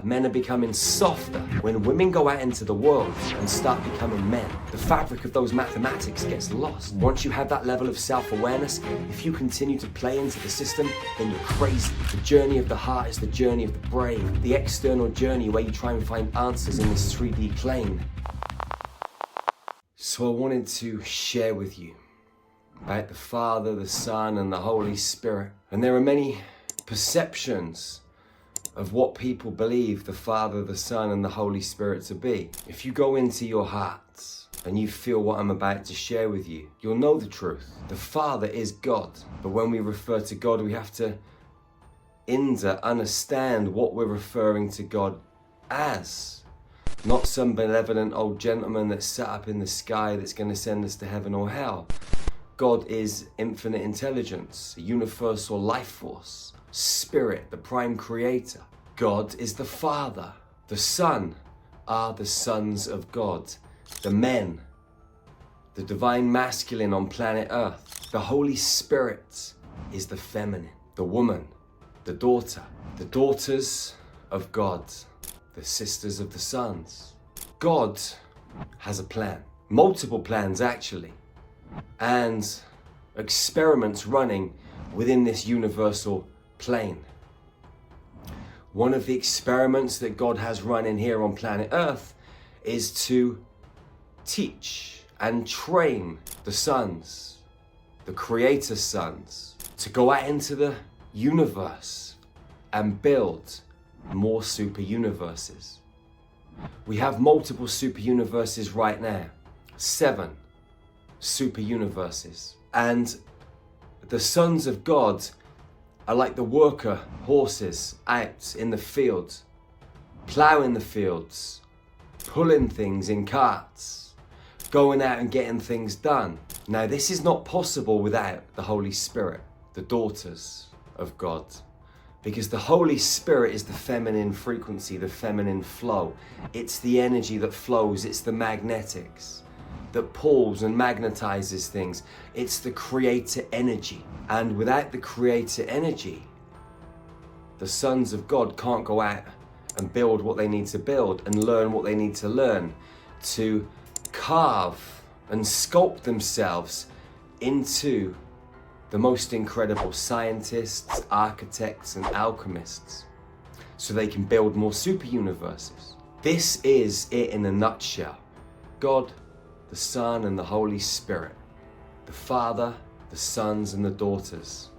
Men are becoming softer. When women go out into the world and start becoming men, the fabric of those mathematics gets lost. Once you have that level of self-awareness, if you continue to play into the system, then you're crazy. The journey of the heart is the journey of the brain, the external journey where you try and find answers in this 3D plane. So I wanted to share with you about the Father, the Son, and the Holy Spirit. And there are many perceptions of what people believe the Father, the Son, and the Holy Spirit to be. If you go into your hearts and you feel what I'm about to share with you, you'll know the truth. The Father is God, but when we refer to God, we have to understand what we're referring to God as. Not some benevolent old gentleman that's sat up in the sky that's going to send us to heaven or hell. God is infinite intelligence, a universal life force. Spirit, the prime creator. God is the Father. The Son are the sons of God. The men, the divine masculine on planet Earth. The Holy Spirit is the feminine. The woman, the daughter. The daughters of God. The sisters of the sons. God has a plan. Multiple plans actually. And experiments running within this universal plane. One of the experiments that God has running here on planet Earth is to teach and train the sons, the Creator's sons, to go out into the universe and build more super universes. We have multiple super universes right now, 7 super universes, and the sons of God are like the worker horses out in the field, ploughing the fields, pulling things in carts, going out and getting things done. Now, this is not possible without the Holy Spirit, the daughters of God, because the Holy Spirit is the feminine frequency, the feminine flow. It's the energy that flows, it's the magnetics that pulls and magnetizes things. It's the creator energy. And without the creator energy, the sons of God can't go out and build what they need to build and learn what they need to learn to carve and sculpt themselves into the most incredible scientists, architects, and alchemists so they can build more super universes. This is it in a nutshell. God, the Son, and the Holy Spirit. The Father, the sons, and the daughters.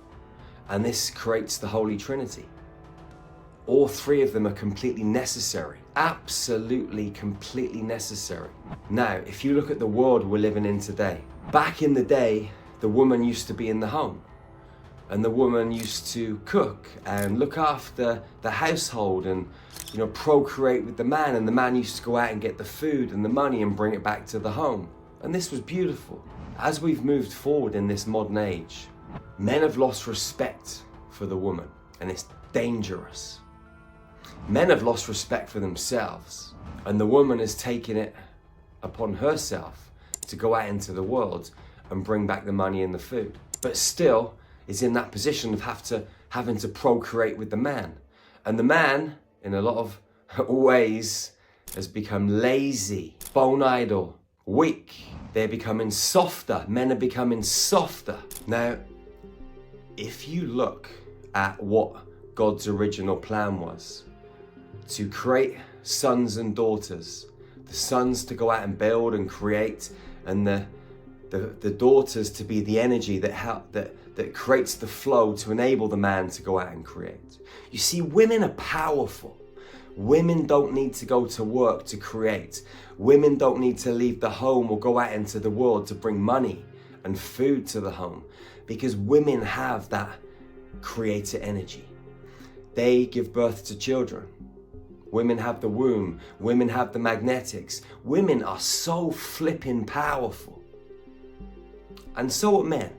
And this creates the Holy Trinity. All 3 of them are completely necessary. Absolutely, completely necessary. Now, if you look at the world we're living in today, back in the day, the woman used to be in the home. And the woman used to cook and look after the household and, procreate with the man. And the man used to go out and get the food and the money and bring it back to the home. And this was beautiful. As we've moved forward in this modern age, men have lost respect for the woman, and it's dangerous. Men have lost respect for themselves, and the woman has taken it upon herself to go out into the world and bring back the money and the food, but still is in that position of having to procreate with the man. And the man, in a lot of ways, has become lazy, bone idle, weak. They're becoming softer. Men are becoming softer. Now, if you look at what God's original plan was, to create sons and daughters, the sons to go out and build and create, and the daughters to be the energy that creates the flow to enable the man to go out and create. You see, women are powerful. Women don't need to go to work to create. Women don't need to leave the home or go out into the world to bring money and food to the home, because women have that creator energy. They give birth to children. Women have the womb. Women have the magnetics. Women are so flipping powerful. And so are men.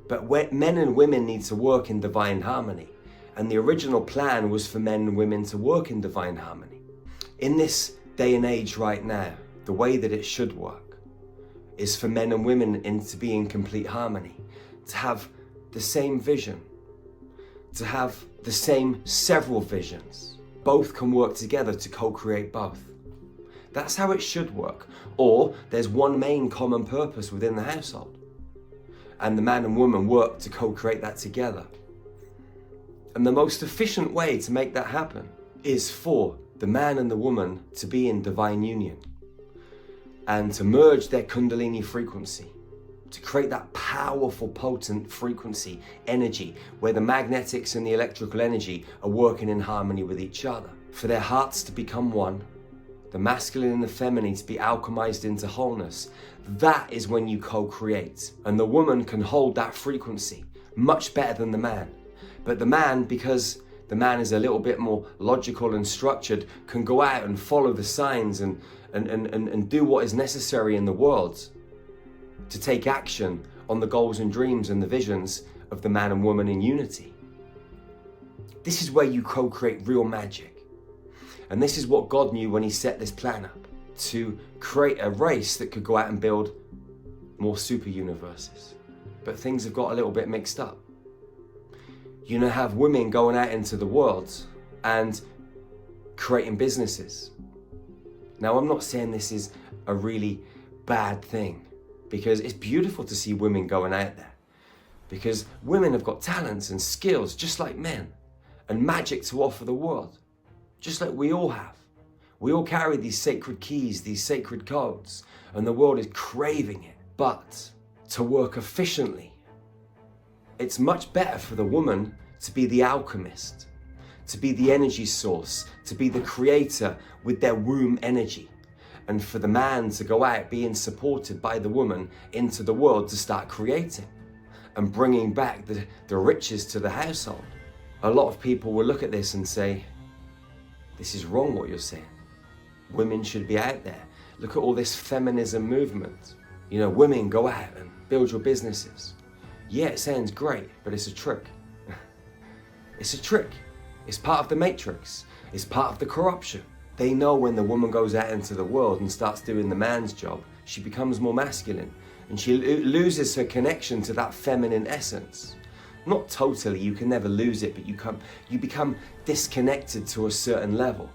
But men and women need to work in divine harmony. And the original plan was for men and women to work in divine harmony. In this day and age right now, the way that it should work is for men and women to be in complete harmony, to have the same vision, to have the same several visions, both can work together to co-create both. That's how it should work. Or there's one main common purpose within the household, and the man and woman work to co-create that together. And the most efficient way to make that happen is for the man and the woman to be in divine union and to merge their Kundalini frequency, to create that powerful, potent frequency, energy, where the magnetics and the electrical energy are working in harmony with each other. For their hearts to become one, the masculine and the feminine to be alchemized into wholeness. That is when you co-create. And the woman can hold that frequency much better than the man. But the man, because the man is a little bit more logical and structured, can go out and follow the signs and do what is necessary in the world to take action on the goals and dreams and the visions of the man and woman in unity. This is where you co-create real magic. And this is what God knew when he set this plan up, to create a race that could go out and build more super universes. But things have got a little bit mixed up. You now have women going out into the world and creating businesses. Now, I'm not saying this is a really bad thing, because it's beautiful to see women going out there, because women have got talents and skills just like men, and magic to offer the world, just like we all have. We all carry these sacred keys, these sacred codes, and the world is craving it. But to work efficiently, it's much better for the woman to be the alchemist, to be the energy source, to be the creator with their womb energy, and for the man to go out being supported by the woman into the world to start creating and bringing back the riches to the household. A lot of people will look at this and say, this is wrong what you're saying. Women should be out there. Look at all this feminism movement. You know, women go out and build your businesses. Yeah, it sounds great, but it's a trick. It's a trick. It's part of the matrix. It's part of the corruption. They know when the woman goes out into the world and starts doing the man's job, she becomes more masculine and she loses her connection to that feminine essence. Not totally, you can never lose it, but you become disconnected to a certain level.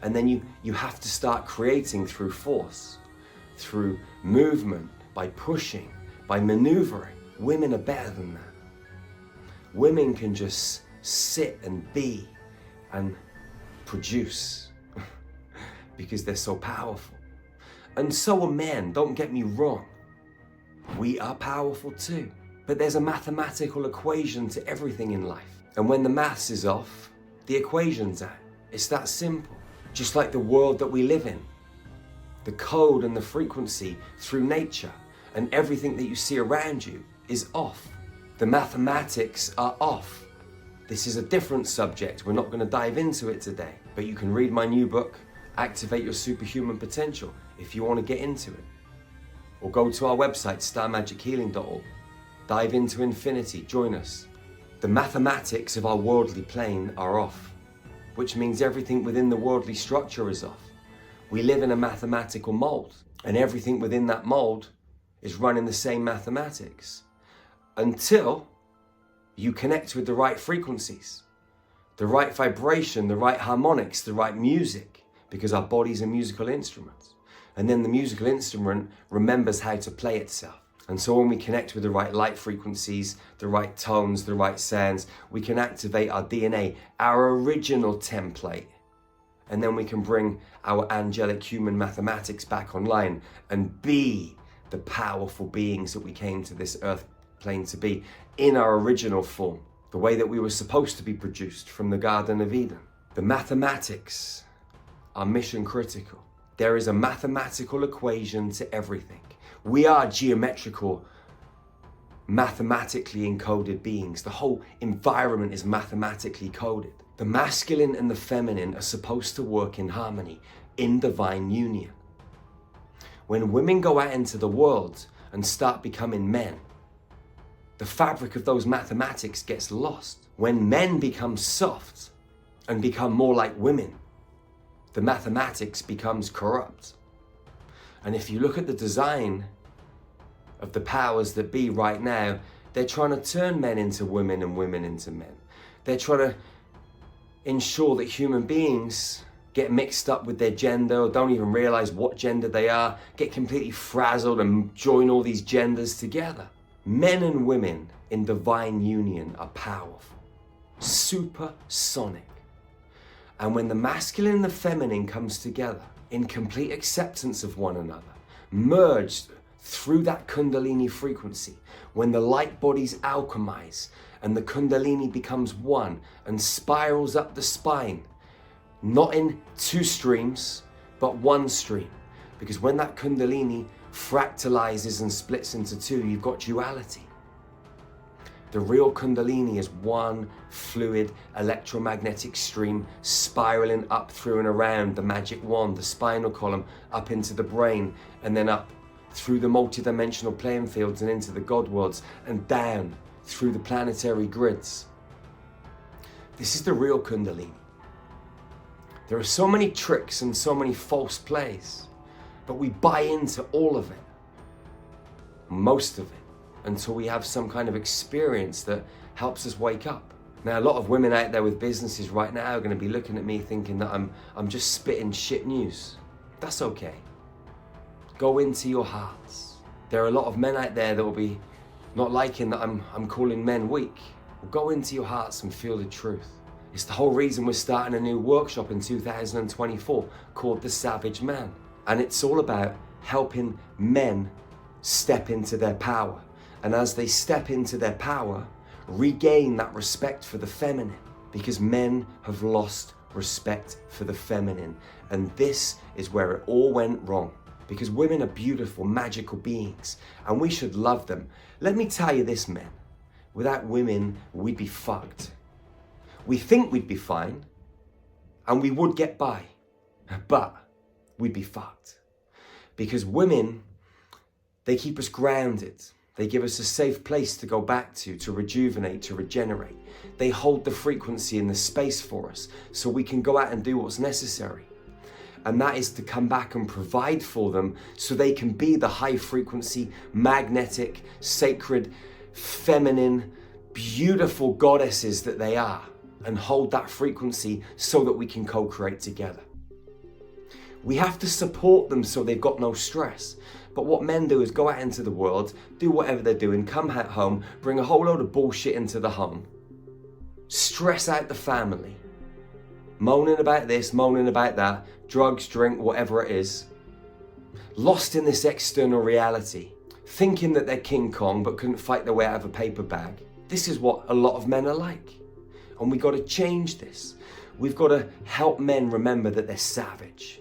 And then you have to start creating through force, through movement, by pushing, by maneuvering. Women are better than that. Women can just sit and be and produce because they're so powerful. And so are men, don't get me wrong. We are powerful too. But there's a mathematical equation to everything in life. And when the maths is off, the equation's out. It's that simple. Just like the world that we live in. The code and the frequency through nature and everything that you see around you is off. The mathematics are off. This is a different subject. We're not going to dive into it today. But you can read my new book, Activate Your Superhuman Potential, if you want to get into it. Or go to our website, starmagichealing.org. Dive into infinity, join us. The mathematics of our worldly plane are off, which means everything within the worldly structure is off. We live in a mathematical mold, and everything within that mold is running the same mathematics until you connect with the right frequencies, the right vibration, the right harmonics, the right music, because our bodies are musical instruments. And then the musical instrument remembers how to play itself. And so when we connect with the right light frequencies, the right tones, the right sounds, we can activate our DNA, our original template. And then we can bring our angelic human mathematics back online and be the powerful beings that we came to this earth plane to be in our original form, the way that we were supposed to be produced from the Garden of Eden. The mathematics are mission critical. There is a mathematical equation to everything. We are geometrical, mathematically encoded beings. The whole environment is mathematically coded. The masculine and the feminine are supposed to work in harmony, in divine union. When women go out into the world and start becoming men, the fabric of those mathematics gets lost. When men become soft and become more like women, the mathematics becomes corrupt. And if you look at the design of the powers that be right now, they're trying to turn men into women and women into men. They're trying to ensure that human beings get mixed up with their gender or don't even realize what gender they are, get completely frazzled and join all these genders together. Men and women in divine union are powerful, supersonic. And when the masculine and the feminine comes together in complete acceptance of one another, merged through that Kundalini frequency, when the light bodies alchemize and the Kundalini becomes one and spirals up the spine, not in two streams, but one stream. Because when that Kundalini fractalizes and splits into two, you've got duality. The real Kundalini is one fluid electromagnetic stream spiraling up through and around the magic wand, the spinal column, up into the brain, and then up through the multidimensional playing fields and into the God worlds, and down through the planetary grids. This is the real Kundalini. There are so many tricks and so many false plays, but we buy into all of it, most of it, until we have some kind of experience that helps us wake up. Now, a lot of women out there with businesses right now are going to be looking at me thinking that I'm just spitting shit news. That's okay. Go into your hearts. There are a lot of men out there that will be not liking that I'm calling men weak. Well, go into your hearts and feel the truth. It's the whole reason we're starting a new workshop in 2024 called The Savage Man. And it's all about helping men step into their power. And as they step into their power, regain that respect for the feminine. Because men have lost respect for the feminine. And this is where it all went wrong. Because women are beautiful, magical beings. And we should love them. Let me tell you this, men. Without women, we'd be fucked. We think we'd be fine, and we would get by, but we'd be fucked. Because women, they keep us grounded. They give us a safe place to go back to rejuvenate, to regenerate. They hold the frequency and the space for us so we can go out and do what's necessary. And that is to come back and provide for them so they can be the high frequency, magnetic, sacred, feminine, beautiful goddesses that they are. And hold that frequency so that we can co-create together. We have to support them so they've got no stress. But what men do is go out into the world, do whatever they're doing, come at home, bring a whole load of bullshit into the home, stress out the family, moaning about this, moaning about that, drugs, drink, whatever it is, lost in this external reality, thinking that they're King Kong but couldn't fight their way out of a paper bag. This is what a lot of men are like. And we got to change this. We've got to help men remember that they're savage.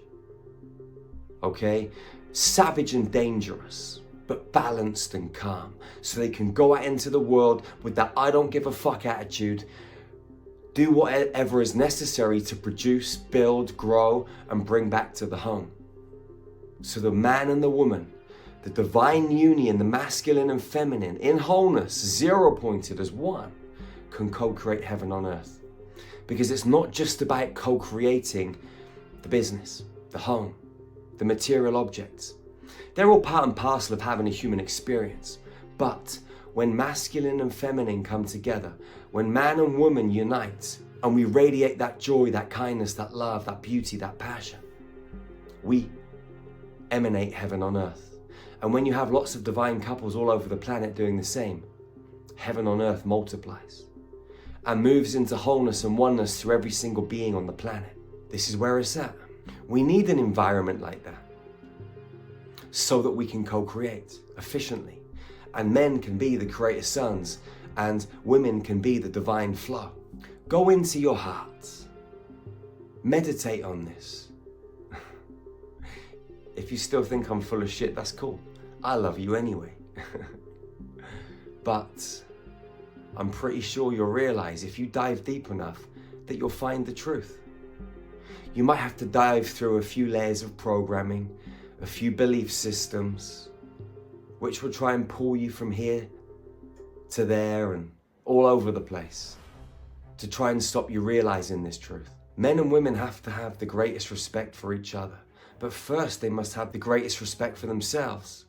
Okay? Savage and dangerous, but balanced and calm. So they can go out into the world with that I don't give a fuck attitude, do whatever is necessary to produce, build, grow, and bring back to the home. So the man and the woman, the divine union, the masculine and feminine, in wholeness, zero-pointed as one, can co-create heaven on earth. Because it's not just about co-creating the business, the home, the material objects. They're all part and parcel of having a human experience. But when masculine and feminine come together, when man and woman unite, and we radiate that joy, that kindness, that love, that beauty, that passion, we emanate heaven on earth. And when you have lots of divine couples all over the planet doing the same, heaven on earth multiplies and moves into wholeness and oneness through every single being on the planet. This is where it's at. We need an environment like that so that we can co-create efficiently. And men can be the creator sons and women can be the divine flow. Go into your hearts. Meditate on this. If you still think I'm full of shit, that's cool. I love you anyway. But I'm pretty sure you'll realize if you dive deep enough that you'll find the truth. You might have to dive through a few layers of programming, a few belief systems, which will try and pull you from here to there and all over the place to try and stop you realizing this truth. Men and women have to have the greatest respect for each other, but first they must have the greatest respect for themselves.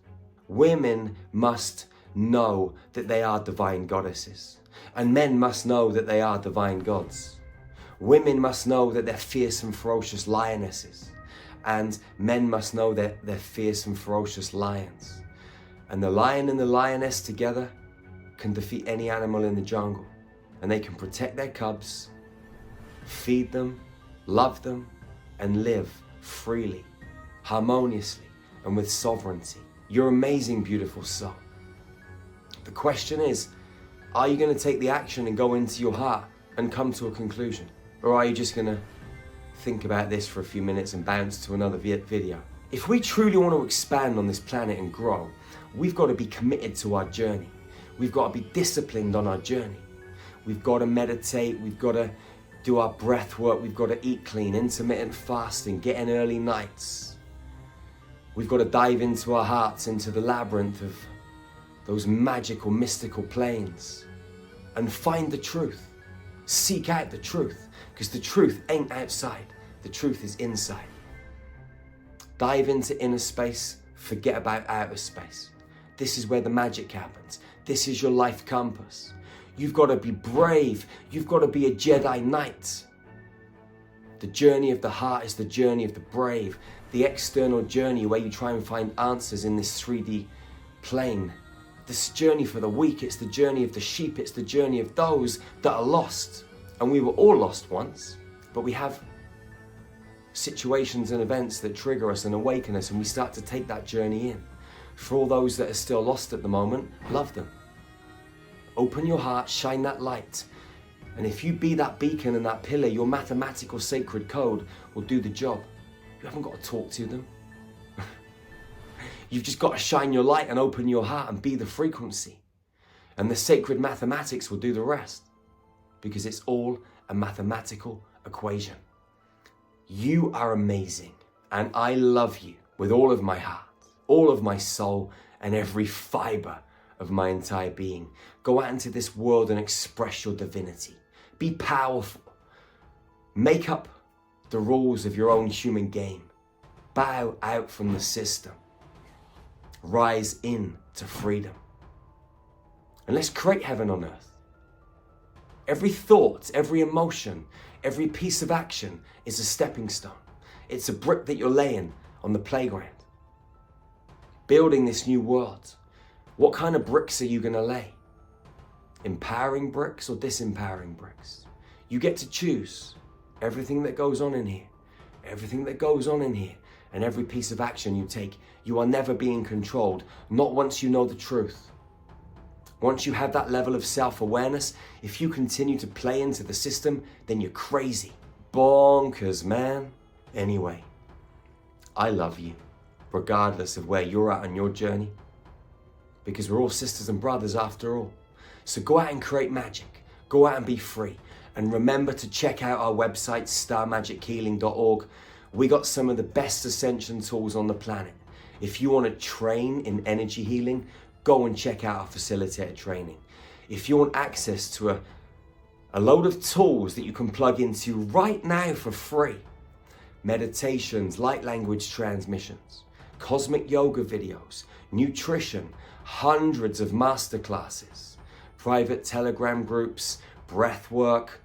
Women must know that they are divine goddesses, and men must know that they are divine gods. Women must know that they're fierce and ferocious lionesses. And men must know that they're fierce and ferocious lions. And the lion and the lioness together can defeat any animal in the jungle. And they can protect their cubs, feed them, love them, and live freely, harmoniously, and with sovereignty. You're amazing, beautiful soul. The question is, are you going to take the action and go into your heart and come to a conclusion? Or are you just going to think about this for a few minutes and bounce to another video? If we truly want to expand on this planet and grow, we've got to be committed to our journey. We've got to be disciplined on our journey. We've got to meditate, we've got to do our breath work, we've got to eat clean, intermittent fasting, get in early nights. We've got to dive into our hearts, into the labyrinth of those magical, mystical planes and find the truth. Seek out the truth, because the truth ain't outside, the truth is inside. Dive into inner space, forget about outer space. This is where the magic happens. This is your life compass. You've got to be brave. You've got to be a Jedi Knight. The journey of the heart is the journey of the brave. The external journey where you try and find answers in this 3D plane. This journey for the weak, it's the journey of the sheep. It's the journey of those that are lost. And we were all lost once, but we have situations and events that trigger us and awaken us, and we start to take that journey in. For all those that are still lost at the moment, love them. Open your heart, shine that light. And if you be that beacon and that pillar, your mathematical sacred code will do the job. You haven't got to talk to them. You've just got to shine your light and open your heart and be the frequency. And the sacred mathematics will do the rest. Because it's all a mathematical equation. You are amazing. And I love you with all of my heart, all of my soul, and every fiber of my entire being. Go out into this world and express your divinity. Be powerful. Make up the rules of your own human game. Bow out from the system. Rise in to freedom. And let's create heaven on earth. Every thought, every emotion, every piece of action is a stepping stone. It's a brick that you're laying on the playground. Building this new world. What kind of bricks are you going to lay? Empowering bricks or disempowering bricks? You get to choose everything that goes on in here. Everything that goes on in here. And every piece of action you take, you are never being controlled. Not once you know the truth. Once you have that level of self-awareness, if you continue to play into the system, then you're crazy. Bonkers, man. Anyway, I love you, regardless of where you're at on your journey. Because we're all sisters and brothers after all. So go out and create magic. Go out and be free. And remember to check out our website, starmagichealing.org. We got some of the best ascension tools on the planet. If you want to train in energy healing, go and check out our facilitator training. If you want access to a load of tools that you can plug into right now for free, meditations, light language transmissions, cosmic yoga videos, nutrition, hundreds of masterclasses, private Telegram groups, breath work,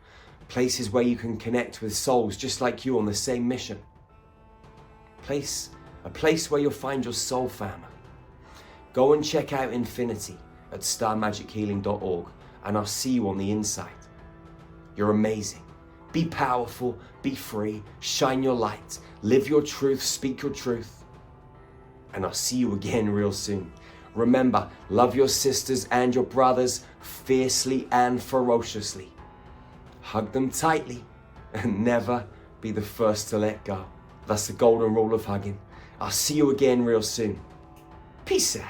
places where you can connect with souls just like you on the same mission. A place where you'll find your soul family. Go and check out Infinity at starmagichealing.org, and I'll see you on the inside. You're amazing. Be powerful, be free, shine your light, live your truth, speak your truth, and I'll see you again real soon. Remember, love your sisters and your brothers fiercely and ferociously. Hug them tightly and never be the first to let go. That's the golden rule of hugging. I'll see you again real soon. Peace out.